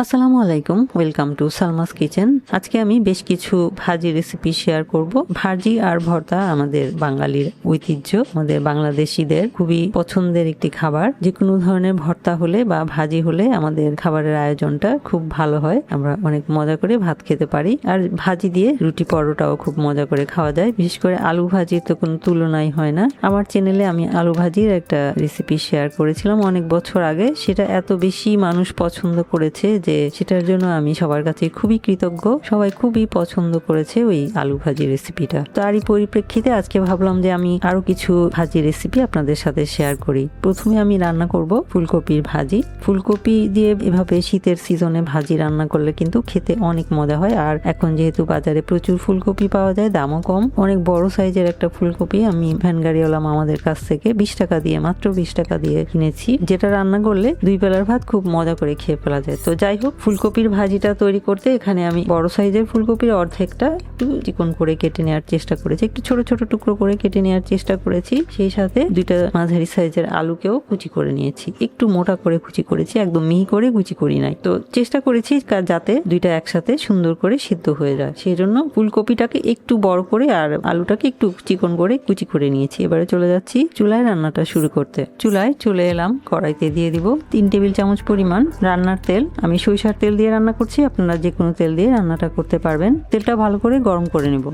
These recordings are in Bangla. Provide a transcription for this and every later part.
আসসালামু আলাইকুম, ওয়েলকাম টু সালমাস কিচেন। আজকে আমি বেশ কিছু ভাজি রেসিপি শেয়ার করব। ভাজি আর ভর্তা আমাদের বাঙালির ঐতিহ্য, আমাদের বাংলাদেশিদের খুবই পছন্দের একটি খাবার। যে কোনো ধরনের ভর্তা হলে বা ভাজি হলে আমাদের খাবারের আয়োজনটা খুব ভালো হয়, আমরা অনেক মজা করে ভাত খেতে পারি। আর ভাজি দিয়ে রুটি পরোটাও খুব মজা করে খাওয়া যায়। বিশেষ করে আলু ভাজির তো কোনো তুলনাই হয় না। আমার চ্যানেলে আমি আলু ভাজির একটা রেসিপি শেয়ার করেছিলাম অনেক বছর আগে। সেটা এত বেশি মানুষ পছন্দ করেছে যে সেটার জন্য আমি সবার কাছে খুবই কৃতজ্ঞ। সবাই খুবই পছন্দ করেছে ওই আলু ভাজি রেসিপিটা। তারই পরিপ্রেক্ষিতে আজকে ভাবলাম যে আমি আরো কিছু ভাজি রেসিপি আপনাদের সাথে শেয়ার করি। প্রথমে আমি রান্না করব ফুলকপির ভাজি। ফুলকপি দিয়ে এভাবে শীতের সিজনে ভাজি রান্না করলে কিন্তু খেতে অনেক মজা হয়। আর এখন যেহেতু বাজারে প্রচুর ফুলকপি পাওয়া যায়, দামও কম, অনেক বড় সাইজের একটা ফুলকপি আমি ভ্যান গাড়িওয়ালা আমাদের কাছ থেকে 20 টাকা দিয়ে, মাত্র 20 টাকা দিয়ে কিনেছি, যেটা রান্না করলে 2 বেলার ভাত খুব মজা করে খেয়ে ফেলা যায়। তো যাই হোক, ফুলকপির ভাজিটা তৈরি করতে এখানে আমি বড় সাইজের ফুলকপির অর্ধেকটা একটু চিকন করে কেটে নেওয়ার চেষ্টা করেছি, একটু ছোট ছোট টুকরো করে কেটে নেওয়ার চেষ্টা করেছি। সেই সাথে 2টা মাঝারি সাইজের আলুকেও কুচি করে নিয়েছি, একটু মোটা করে কুচি করেছি, একদম মিহি করে কুচি করি নাই। তো চেষ্টা করেছি যাতে 2টা একসাথে সুন্দর করে সিদ্ধ হয়ে যায়, সেই জন্য ফুলকপিটাকে একটু বড় করে আর আলুটাকে একটু চিকন করে কুচি করে নিয়েছি। এবারে চলে যাচ্ছি চুলায় রান্নাটা শুরু করতে। চুলায় চলে এলাম, কড়াইতে দিয়ে দিব 3 টেবিল চামচ পরিমাণ রান্নার তেল। আমি সরিষার তেল দিয়ে রান্না করছি, আপনারা যে কোনো তেল দিয়ে রান্নাটা করতে পারবেন। তেলটা ভালো করে গরম করে নেব।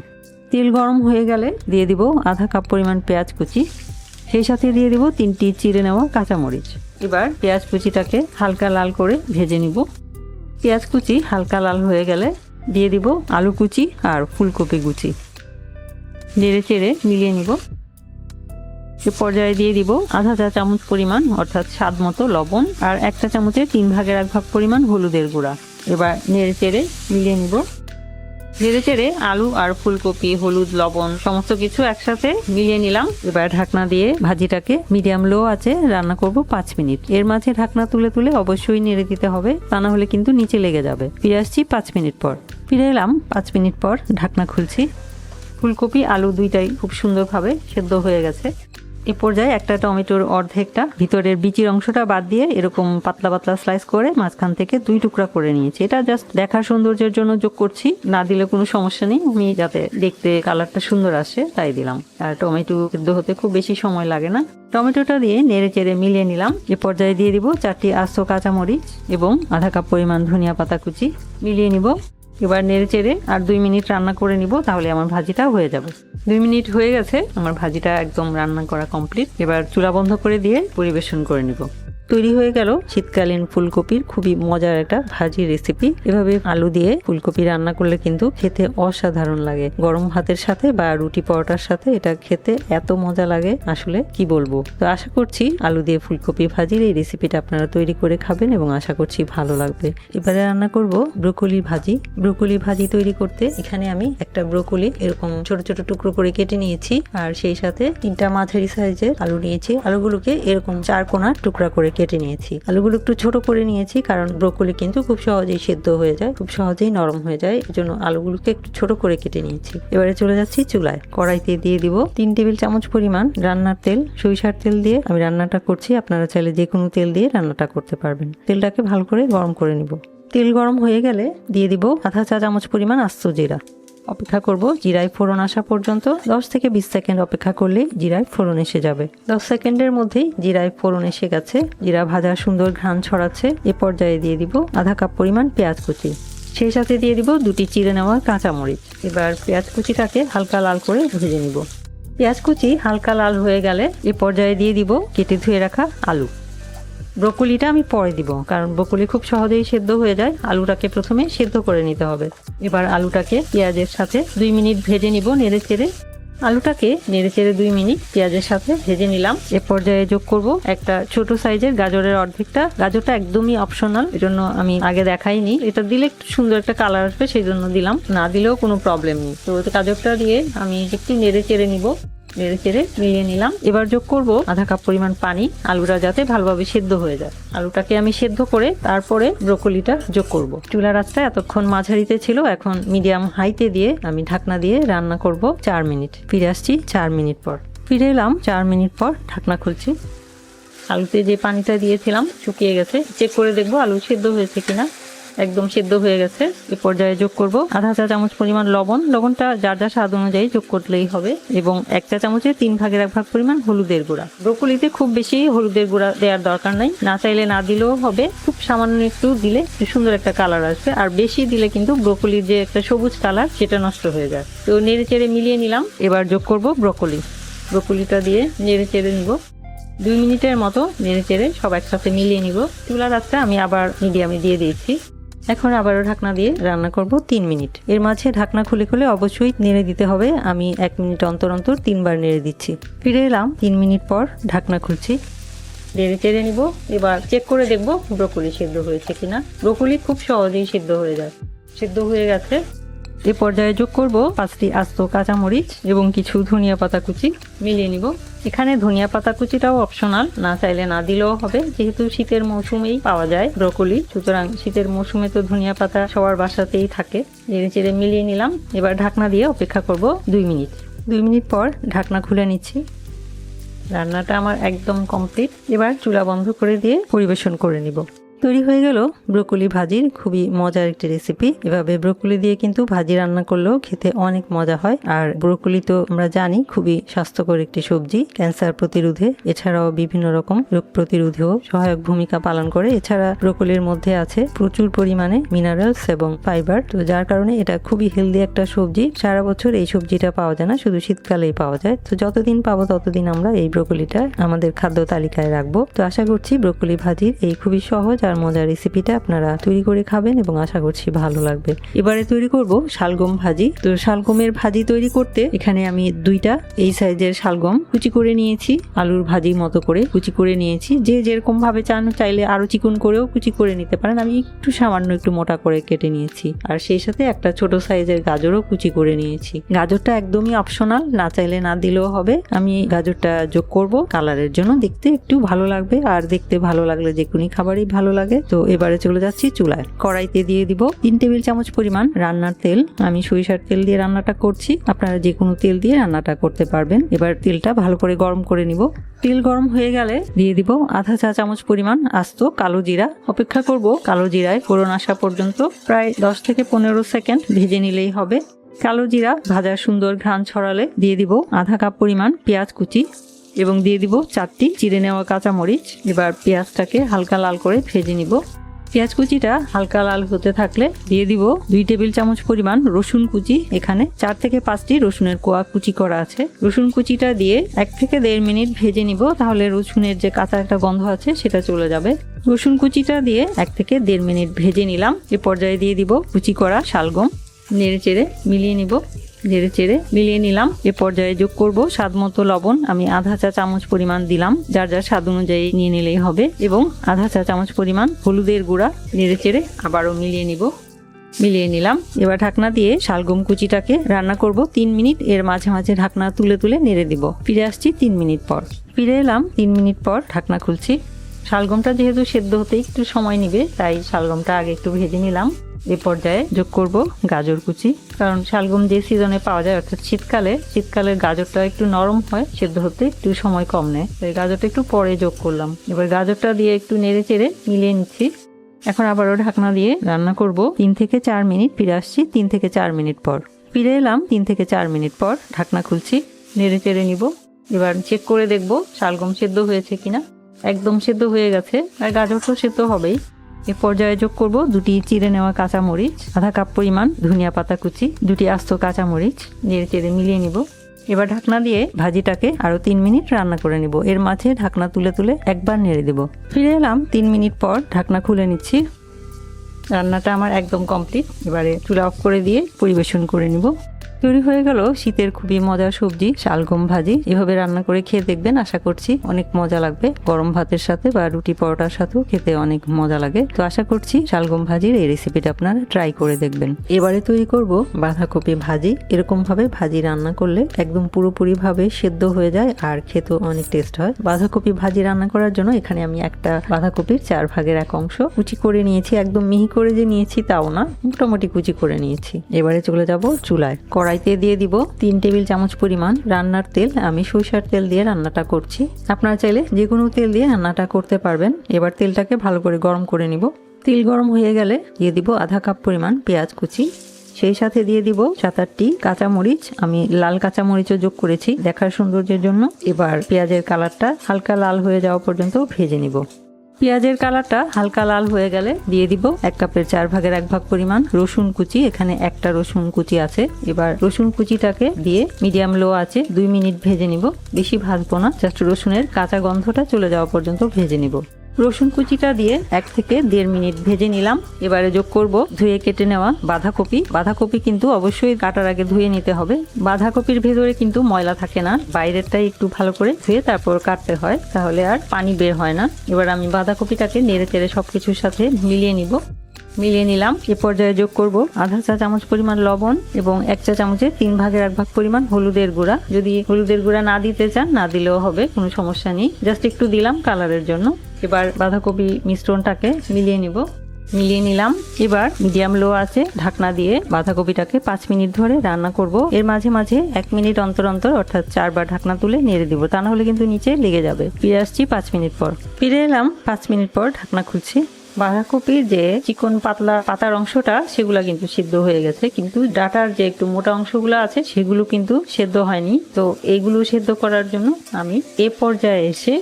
তেল গরম হয়ে গেলে দিয়ে দিব আধা কাপ পরিমাণ পেঁয়াজ কুচি, সেই সাথে দিয়ে দিব 3টি চিড়ে নেওয়া কাঁচামরিচ। এবার পেঁয়াজ কুচিটাকে হালকা লাল করে ভেজে নিব। পেঁয়াজ কুচি হালকা লাল হয়ে গেলে দিয়ে দিব আলু কুচি আর ফুলকপি কুচি, নেড়ে চেড়ে মিলিয়ে নিব। এ পর্যায়ে দিয়ে দিব আধা চা চামচ পরিমাণ অর্থাৎ স্বাদ মতো লবণ আর 1 চামচের 3 ভাগের 1 ভাগ পরিমাণ হলুদের গুঁড়া। এবার নেড়ে চেড়ে মিলিয়ে নিব। নেড়ে চেড়ে আলু আর ফুলকপি, হলুদ, লবণ সমস্ত কিছু একসাথে মিলিয়ে নিলাম। এবার ঢাকনা দিয়ে ভাজিটাকে মিডিয়াম লো আছে রান্না করব 5 মিনিট। এর মাঝে ঢাকনা তুলে তুলে অবশ্যই নেড়ে দিতে হবে, তা না হলে কিন্তু নিচে লেগে যাবে। ফিরে আসছি 5 মিনিট পর। ফিরে এলাম 5 মিনিট পর, ঢাকনা খুলছি। ফুলকপি আলু দুইটাই খুব সুন্দরভাবে সেদ্ধ হয়ে গেছে। এ পর্যায়ে একটা টমেটোর অর্ধেকটা ভিতরের বিচির অংশটা বাদ দিয়ে এরকম পাতলা পাতলা স্লাইস করে মাঝখান থেকে 2 টুকরা করে নিয়েছি। এটা জাস্ট দেখার সৌন্দর্যের জন্য যোগ করছি, না দিলে কোনো সমস্যা নেই। আমি যাতে দেখতে কালারটা সুন্দর আসে তাই দিলাম। আর টমেটো সিদ্ধ হতে খুব বেশি সময় লাগে না। টমেটোটা দিয়ে নেড়ে চেড়ে মিলিয়ে নিলাম। এ পর্যায়ে দিয়ে দিব 4টি আস্ত কাঁচামরিচ এবং আধা কাপ পরিমাণ ধনিয়া পাতা কুচি, মিলিয়ে নিব। এবার নেড়ে চেড়ে আর 2 মিনিট রান্না করে নিব, তাহলে আমার ভাজিটা হয়ে যাবে। 2 মিনিট হয়ে গেছে, আমার ভাজিটা একদম রান্না করা কমপ্লিট। এবার চুলা বন্ধ করে দিয়ে পরিবেশন করে নিব। তৈরি হয়ে গেল শীতকালীন ফুলকপির খুবই মজার একটা ভাজি রেসিপি। এভাবে আলু দিয়ে ফুলকপি রান্না করলে কিন্তু খেতে অসাধারণ লাগে। গরম ভাতের সাথে বা রুটি পরোটার সাথে এটা খেতে এত মজা লাগে, আসলে কি বলবো। তো আশা করছি আলু দিয়ে ফুলকপি ভাজির এই রেসিপিটা আপনারা তৈরি করে খাবেন এবং আশা করছি ভালো লাগবে। এবারে রান্না করব ব্রোকলি ভাজি। ব্রোকলি ভাজি তৈরি করতে এখানে আমি একটা ব্রোকলি এরকম ছোট ছোট টুকরো করে কেটে নিয়েছি আর সেই সাথে 3টা মাঝারি সাইজের আলু নিয়েছি। আলুগুলোকে এরকম 4 কোণা টুকরা করে কেটে নিয়েছি। আলুগুলো একটু ছোট করে নিয়েছি কারণ ব্রোকলি কিন্তু খুব সহজেই সেদ্ধ হয়ে যায়, খুব সহজেই নরম হয়ে যায়, এজন্য আলুগুলোকে একটু ছোট করে কেটে নিয়েছি। এবারে চলে যাচ্ছি চুলায়। কড়াইতে দিয়ে দিব 3 টেবিল চামচ পরিমাণ রান্নার তেল। সরিষার তেল দিয়ে আমি রান্নাটা করছি, আপনারা চাইলে যে কোনো তেল দিয়ে রান্নাটা করতে পারবেন। তেলটাকে ভালো করে গরম করে নিব। তেল গরম হয়ে গেলে দিয়ে দিব আধা চা চামচ পরিমাণ আস্ত জিরা। অপেক্ষা করব জিরায় ফোড়ন আসা পর্যন্ত। 10 থেকে 20 সেকেন্ড অপেক্ষা করলে জিরায় ফোড়ন এসে যাবে। 10 সেকেন্ডের মধ্যেই জিরায় ফোড়ন এসে গেছে, জিরা ভাজার সুন্দর ঘ্রাণ ছড়াচ্ছে। এ পর্যায়ে দিয়ে দিব আধা কাপ পরিমাণ পেঁয়াজ কুচি, সেই সাথে দিয়ে দিব 2টি চিড়ে নেওয়া কাঁচামরিচ। এবার পেঁয়াজ কুচিটাকে হালকা লাল করে ভেজে নিব। পেঁয়াজ কুচি হালকা লাল হয়ে গেলে এ পর্যায়ে দিয়ে দিব কেটে ধুয়ে রাখা আলু। ব্রোকলিটা আমি পরে দিব কারণ ব্রোকলি খুব সহজেই সেদ্ধ হয়ে যায়, আলুটাকে প্রথমে সেদ্ধ করে নিতে হবে। এবার আলুটাকে পেঁয়াজের সাথে 2 মিনিট ভেজে নিব নেড়ে চেড়ে। আলুটাকে নেড়ে চেড়ে 2 মিনিট পেঁয়াজের সাথে ভেজে নিলাম। এ পর্যায়ে যোগ করব একটা ছোট সাইজের গাজরের অর্ধেকটা। গাজরটা একদমই অপশনাল, এজন্য আমি আগে দেখাইনি। এটা দিলে একটু সুন্দর একটা কালার আসবে, সেই জন্য দিলাম, না দিলেও কোনো প্রবলেম নেই। তো গাজরটা দিয়ে আমি একটু নেড়ে চেড়ে নিব। নেড়ে চেড়ে মিলিয়ে নিলাম। এবার যোগ করব আধা কাপ পরিমাণ পানি, আলুটা যাতে ভালোভাবে সেদ্ধ হয়ে যায়। আলুটাকে আমি সেদ্ধ করে তারপরে ব্রোকলিটা যোগ করব। চুলার আঁচটা এতক্ষণ মাঝারিতে ছিল, এখন মিডিয়াম হাইতে দিয়ে আমি ঢাকনা দিয়ে রান্না করব 4 মিনিট। ফিরে আসছি 4 মিনিট পর। ফিরে এলাম 4 মিনিট পর, ঢাকনা খুলছি। আলুতে যে পানিটা দিয়েছিলাম শুকিয়ে গেছে, চেক করে দেখবো আলু সেদ্ধ হয়েছে কিনা। একদম সিদ্ধ হয়ে গেছে। এ পর্যায়ে যোগ করব আধা চা চামচ পরিমাণ লবণ। লবণটা যার যার স্বাদ অনুযায়ী যোগ করলেই হবে। এবং 1 চা চামচের 3 ভাগের 1 ভাগ পরিমাণ হলুদের গুঁড়া। ব্রোকলিতে খুব বেশি হলুদের গুঁড়া দেওয়ার দরকার নাই, না চাইলে না দিলেও হবে। খুব সামান্য একটু দিলে সুন্দর একটা কালার আসবে, আর বেশি দিলে কিন্তু ব্রোকলির যে একটা সবুজ কালার সেটা নষ্ট হয়ে যায়। তো নেড়ে চেড়ে মিলিয়ে নিলাম। এবার যোগ করব ব্রোকলিটা দিয়ে নেড়ে চেড়ে নিব। 2 মিনিটের মতো নেড়ে চেড়ে সব একসাথে মিলিয়ে নিব। চুলার আঁচটা আমি আবার মিডিয়ামে দিয়ে দিয়েছি। এখন আবারও ঢাকনা দিয়ে রান্না করব 3 মিনিট। এর মাঝে ঢাকনা খুলে খুলে অবশ্যই নেড়ে দিতে হবে। আমি 1 মিনিট অন্তর অন্তর 3 বার নেড়ে দিচ্ছি। ফিরে এলাম 3 মিনিট পর, ঢাকনা খুলছি, নেড়ে চেড়ে নিব। এবার চেক করে দেখব ব্রোকলি সিদ্ধ হয়েছে কিনা। ব্রোকলি খুব সহজেই সিদ্ধ হয়ে যায়। সিদ্ধ হয়ে গেছে। এ পর্যায়ে যোগ করব 5টি আস্ত কাঁচামরিচ এবং কিছু ধনিয়া পাতা কুচি, মিলিয়ে নিব। এখানে ধনিয়া পাতা কুচিটাও অপশনাল, না চাইলে না দিলেও হবে, যেহেতু শীতের মৌসুমেই পাওয়া যায় ব্রোকলি, সুতরাং শীতের মৌসুমে তো ধনিয়া পাতা সবার বাসাতেই থাকে। নেড়ে চেড়ে মিলিয়ে নিলাম। এবার ঢাকনা দিয়ে অপেক্ষা করব 2 মিনিট। 2 মিনিট পর ঢাকনা খুলে নিচ্ছি। রান্নাটা আমার একদম কমপ্লিট। এবার চুলা বন্ধ করে দিয়ে পরিবেশন করে নিব। তৈরি হয়ে গেল ব্রোকলি ভাজির খুবই মজার একটি রেসিপি। এভাবে ব্রোকলি দিয়ে কিন্তু ভাজি রান্না করলেও খেতে অনেক মজা হয়। আর ব্রোকলি তো আমরা জানি খুবই স্বাস্থ্যকর একটি সবজি, ক্যান্সার প্রতিরোধে এছাড়াও বিভিন্ন রকম রোগ প্রতিরোধেও সহায়ক ভূমিকা পালন করে। এছাড়া ব্রোকলির মধ্যে আছে প্রচুর পরিমাণে মিনারেলস এবং ফাইবার, তো যার কারণে এটা খুবই হেলদি একটা সবজি। সারা বছর এই সবজিটা পাওয়া যায় না, শুধু শীতকালেই পাওয়া যায়। তো যতদিন পাবো ততদিন আমরা এই ব্রোকলিটা আমাদের খাদ্য তালিকায় রাখবো। তো আশা করছি ব্রোকলি ভাজির এই খুবই সহজ আর মজার রেসিপিটা আপনারা তৈরি করে খাবেন এবং আশা করছি ভালো লাগবে। এবারে তৈরি করব শালগম ভাজি। তো শালগমের ভাজি তৈরি করতে এখানে আমি 2টা এই সাইজের শালগম কুচি করে নিয়েছি। আলুর ভাজি মতো করে কুচি করে নিয়েছি। যে যেরকম ভাবে চান চাইলে আরো চিকন করেও কুচি করে নিতে পারেন। আমি সামান্য একটু মোটা করে কেটে নিয়েছি। আর সেই সাথে একটা ছোট সাইজের গাজরও কুচি করে নিয়েছি। গাজরটা একদমই অপশনাল, না চাইলে না দিলেও হবে। আমি গাজরটা যোগ করব কালারের জন্য, দেখতে একটু ভালো লাগবে। আর দেখতে ভালো লাগলে যে কোনো খাবারই ভালো লাগে। তো এবারে চলে যাচ্ছি চুলায়। কড়াইতে দিয়ে দিব 3 টেবিল চামচ পরিমাণ রান্নার তেল। আমি সরিষার তেল দিয়ে রান্নাটা করছি, আপনারা যে কোনো তেল দিয়ে রান্নাটা করতে পারবেন। এবার তেলটা ভালো করে গরম করে নিব। তেল গরম হয়ে গেলে দিয়ে দিব আধা চা চামচ পরিমাণ আস্ত কালো জিরা। অপেক্ষা করব কালো জিরায় ফোড়ন আসা পর্যন্ত। প্রায় 10 থেকে 15 সেকেন্ড ভেজে নিলেই হবে। কালো জিরা ভাজার সুন্দর ঘ্রাণ ছড়ালে দিয়ে দিব আধা কাপ পরিমাণ পেঁয়াজ কুচি এবং দিয়ে দিব 4টি চিড়ে নেওয়া কাঁচামরিচ। এবার পেঁয়াজটাকে হালকা লাল করে ভেজে নিব। পেঁয়াজ কুচিটা হালকা লাল হতে থাকলে দিয়ে দিব 2 টেবিল চামচ পরিমাণ রসুন কুচি। এখানে 4 থেকে 5টি রসুনের কোয়া কুচি করা আছে। রসুন কুচিটা দিয়ে 1 থেকে 1.5 মিনিট ভেজে নিব, তাহলে রসুনের যে কাঁচা একটা গন্ধ আছে সেটা চলে যাবে। রসুন কুচিটা দিয়ে 1 থেকে 1.5 মিনিট ভেজে নিলাম। এ পর্যায়ে দিয়ে দিব কুচি করা শালগম। নেড়ে চেড়ে মিলিয়ে নিব। নেড়ে চেড়ে মিলিয়ে নিলাম। এ পর্যায়ে যোগ করব স্বাদ মতো লবণ। আমি আধা চা চামচ পরিমাণ দিলাম, যার যার স্বাদ অনুযায়ী নিয়ে নিলেই হবে। এবং আধা চা চামচ পরিমাণ হলুদের গুঁড়া। নেড়ে চেড়ে আবারও মিলিয়ে নিলাম। এবার ঢাকনা দিয়ে শালগম কুচিটাকে রান্না করব 3 মিনিট। এর মাঝে মাঝে ঢাকনা তুলে তুলে নেড়ে দিব। ফিরে আসছি 3 মিনিট পর। ফিরে এলাম 3 মিনিট পর, ঢাকনা খুলছি। শালগমটা যেহেতু সেদ্ধ হতে একটু সময় নেবে, তাই শালগমটা আগে একটু ভেজে নিলাম। এ পর্যায়ে যোগ করব গাজর কুচি, কারণ শালগম যে সিজনে পাওয়া যায় অর্থাৎ শীতকালের গাজরটা একটু নরম হয়, সেদ্ধ হতে একটু সময় কম নেয়, তাই গাজরটা একটু পরে যোগ করলাম। এবার গাজরটা দিয়ে একটু নেড়ে চেড়ে মিলিয়ে নিচ্ছি। এখন আবারও ঢাকনা দিয়ে রান্না করব 3 থেকে 4 মিনিট। ফিরে আসছি 3 থেকে 4 মিনিট পর। ফিরে এলাম 3 থেকে 4 মিনিট পর। ঢাকনা খুলছি, নেড়ে চেড়ে নিব। এবার চেক করে দেখব শালগম সেদ্ধ হয়েছে কিনা। একদম সেদ্ধ হয়ে গেছে, আর গাজরটাও সেদ্ধ হবেই। এ পর্যায়ে যোগ করব 2টি চিড়ে নেওয়া কাঁচামরিচ, আধা কাপ পরিমাণ ধনিয়া পাতা কুচি, 2টি আস্ত কাঁচামরিচ। নেড়ে চেড়ে মিলিয়ে নিব। এবার ঢাকনা দিয়ে ভাজিটাকে আরো 3 মিনিট রান্না করে নিব। এর মাঝে ঢাকনা তুলে তুলে একবার নেড়ে দেব। ফিরে এলাম 3 মিনিট পর। ঢাকনা খুলে নিচ্ছি। রান্নাটা আমার একদম কমপ্লিট। এবারে চুলা অফ করে দিয়ে পরিবেশন করে নিব। তৈরি হয়ে গেল শীতের খুবই মজার সবজি শালগম ভাজি। এভাবে রান্না করে খেয়ে দেখবেন, আশা করছি অনেক মজা লাগবে। গরম ভাতের সাথে বা রুটি পরোটার সাথেও খেতে অনেক মজা লাগে। তো আশা করছি শালগম ভাজির এই রেসিপিটা আপনারা ট্রাই করে দেখবেন। এবারে তৈরি করব বাঁধাকপি ভাজি। এরকম ভাবে ভাজি রান্না করলে একদম পুরোপুরি ভাবে সেদ্ধ হয়ে যায় আর খেতেও অনেক টেস্ট হয়। বাঁধাকপি ভাজি রান্না করার জন্য এখানে আমি একটা বাঁধাকপির 4 ভাগের 1 অংশ কুচি করে নিয়েছি। একদম মিহি করে যে নিয়েছি তাও না, মোটামুটি কুচি করে নিয়েছি। এবারে চলে যাব চুলায়। কড়াইতে দিয়ে দিব 3 টেবিল চামচ পরিমাণ রান্নার তেল। আমি সরিষার তেল দিয়ে রান্নাটা করছি, আপনারা চাইলে যে কোনো তেল দিয়ে রান্নাটা করতে পারবেন। এবার তেলটাকে ভালো করে গরম করে নিব। তেল গরম হয়ে গেলে দিয়ে দিব আধা কাপ পরিমাণ পেঁয়াজ কুচি, সেই সাথে দিয়ে দিব 7-8টি কাঁচামরিচ। আমি লাল কাঁচামরিচও যোগ করেছি দেখার সৌন্দর্যের জন্য। এবার পেঁয়াজের কালারটা হালকা লাল হয়ে যাওয়া পর্যন্ত ভেজে নিব। পেঁয়াজের কালারটা হালকা লাল হয়ে গেলে দিয়ে দিব 1 কাপের 4 ভাগের 1 ভাগ পরিমাণ রসুন কুচি। এখানে একটা রসুন কুচি আছে। এবার রসুন কুচিটাকে দিয়ে মিডিয়াম লো আছে 2 মিনিট ভেজে নিব। বেশি ভাজবো না, জাস্ট রসুনের কাঁচা গন্ধটা চলে যাওয়া পর্যন্ত ভেজে নিব। রসুন কুচিটা দিয়ে 1 থেকে 1.5 মিনিট ভেজে নিলাম। এবারে যোগ করব ধুয়ে কেটে নেওয়া বাঁধাকপি। বাঁধাকপি কিন্তু অবশ্যই কাটার আগে ধুয়ে নিতে হবে। বাঁধাকপির ভেতরে কিন্তু ময়লা থাকে না, বাইরেরটাই একটু ভালো করে ধুয়ে তারপর কাটতে হয়, তাহলে আর পানি বের হয় না। এবার আমি বাঁধাকপিটাকে নেড়ে চেড়ে সবকিছুর সাথে মিলিয়ে নিলাম। এ পর্যায়ে যোগ করব আধা চা চামচ পরিমাণ লবণ এবং 1 চা চামচের 3 ভাগের 1 ভাগ পরিমাণ হলুদের গুঁড়া। যদি হলুদের গুঁড়া না দিতে চান না দিলেও হবে, কোনো সমস্যা নেই, জাস্ট একটু দিলাম কালারের জন্য। এবার বাঁধাকপি মিশ্রণটাকে মিলিয়ে নিলাম। এবার মিডিয়াম লো আছে ঢাকনা দিয়ে বাঁধাকপিটাকে 5 মিনিট ধরে রান্না করব। এর মাঝে মাঝে 1 মিনিট অন্তর অন্তর অর্থাৎ 4 বার ঢাকনা তুলে নেড়ে দিব, তা না হলে কিন্তু নিচে লেগে যাবে। ফিরে আসছি 5 মিনিট পর। ফিরে এলাম 5 মিনিট পর, ঢাকনা খুলছি। বাঁধাকপির যে চিকন পাতলা পাতার অংশটা সেগুলা কিন্তু সিদ্ধ হয়ে গেছে, কিন্তু ডাটার যে একটু মোটা অংশগুলো আছে সেগুলো কিন্তু সেদ্ধ হয়নি। তো এইগুলো সেদ্ধ করার জন্য আমি এ পর্যায়ে এসে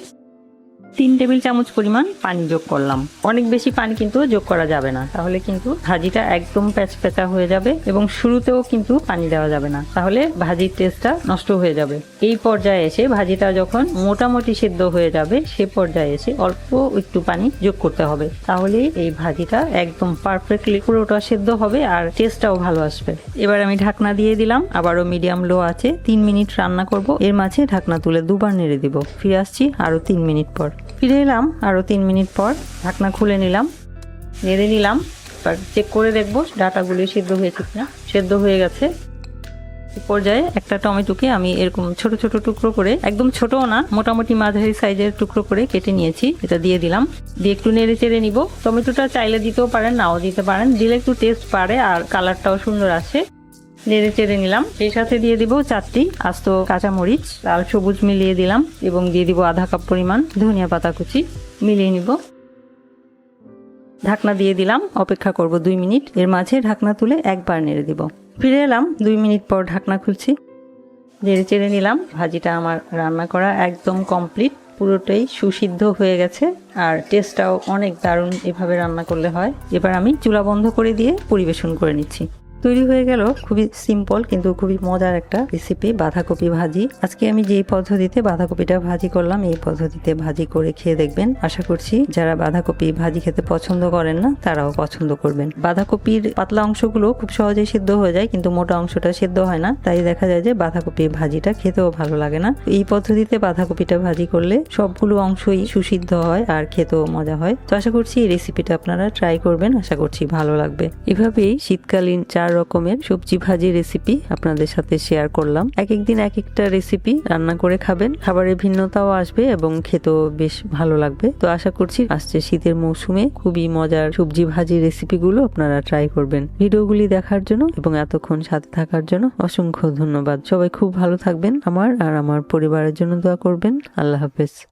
3 টেবিল চামচ পরিমাণ পানি যোগ করলাম। অনেক বেশি পানি কিন্তু যোগ করা যাবে না, তাহলে কিন্তু ভাজিটা একদম প্যাচপ্যাচা হয়ে যাবে এবং শুরুতেও কিন্তু পানি দেওয়া যাবে না, তাহলে ভাজির টেস্টটা নষ্ট হয়ে যাবে। এই পর্যায়ে এসে ভাজিটা যখন মোটামুটি সেদ্ধ হয়ে যাবে সে পর্যায়ে এসে অল্প একটু পানি যোগ করতে হবে, তাহলে এই ভাজিটা একদম পারফেক্টলি পুরোটা সেদ্ধ হবে আর টেস্টটাও ভালো আসবে। এবার আমি ঢাকনা দিয়ে দিলাম, আবারও মিডিয়াম লো আছে 3 মিনিট রান্না করব। এর মাঝে ঢাকনা তুলে 2 বার নেড়ে দিব। ফিরে আসছি আরো 3 মিনিট পর। ফিরে এলাম আরো 3 মিনিট পর, ঢাকনা খুলে নিলাম, নেড়ে নিলাম। এবার চেক করে দেখবো ডাটাগুলো সিদ্ধ হয়েছে কিনা। সিদ্ধ হয়ে গেছে। পর্যায়ে একটা টমেটোকে আমি এরকম ছোট ছোট টুকরো করে, একদম ছোটও না, মোটামুটি মাঝারি সাইজের টুকরো করে কেটে নিয়েছি। এটা দিয়ে দিলাম, দিয়ে একটু নেড়ে চেড়ে নিব। টমেটোটা চাইলে দিতেও পারেন, নাও দিতে পারেন, দিলে একটু টেস্ট বাড়ে আর কালারটাও সুন্দর আসে। নেড়ে চেড়ে নিলাম। এই সাথে দিয়ে দিব 4টি আস্ত কাঁচামরিচ লাল সবুজ মিলিয়ে দিলাম এবং দিয়ে দিব আধা কাপ পরিমাণ ধনিয়া পাতা কুচি। মিলিয়ে নিব। ঢাকনা দিয়ে দিলাম, অপেক্ষা করব 2 মিনিট। এর মাঝে ঢাকনা তুলে একবার নেড়ে দিব। ফিরে এলাম 2 মিনিট পর, ঢাকনা খুলছি, নেড়ে চেড়ে নিলাম। ভাজিটা আমার রান্না করা একদম কমপ্লিট, পুরোটাই সুসিদ্ধ হয়ে গেছে আর টেস্টটাও অনেক দারুণ এভাবে রান্না করলে হয়। এবার আমি চুলা বন্ধ করে দিয়ে পরিবেশন করে নিচ্ছি। তৈরি হয়ে গেল খুবই সিম্পল কিন্তু খুবই মজার একটা রেসিপি, বাঁধাকপি ভাজি। আজকে আমি যে পদ্ধতিতে বাঁধাকপিটা ভাজি করলাম এই পদ্ধতিতে ভাজি করে খেয়ে দেখবেন। আশা করছি যারা বাঁধাকপি ভাজি খেতে পছন্দ করেন না তারাও পছন্দ করবেন। বাঁধাকপির পাতলা অংশগুলো খুব সহজেই সিদ্ধ হয়ে যায়, কিন্তু মোটা অংশটা সিদ্ধ হয় না, তাই দেখা যায় যে বাঁধাকপির ভাজিটা খেতেও ভালো লাগে না। এই পদ্ধতিতে বাঁধাকপিটা ভাজি করলে সবগুলো অংশই সুসিদ্ধ হয় আর খেতেও মজা হয়। তো আশা করছি এই রেসিপিটা আপনারা ট্রাই করবেন, আশা করছি ভালো লাগবে। এভাবেই শীতকালীন 4 রকমের সবজি ভাজি রেসিপি আপনাদের সাথে শেয়ার করলাম। এক একদিন এক একটা রেসিপি রান্না করে খাবেন, খাবারের ভিন্নতাও আসবে এবং খেতেও বেশ ভালো লাগবে। তো আশা করছি আসছে শীতের মৌসুমে খুবই মজার সবজি ভাজি রেসিপিগুলো আপনারা ট্রাই করবেন। ভিডিওগুলি দেখার জন্য এবং এতক্ষণ সাথে থাকার জন্য অসংখ্য ধন্যবাদ। সবাই খুব ভালো থাকবেন, আমার আর আমার পরিবারের জন্য দোয়া করবেন। আল্লাহ হাফেজ।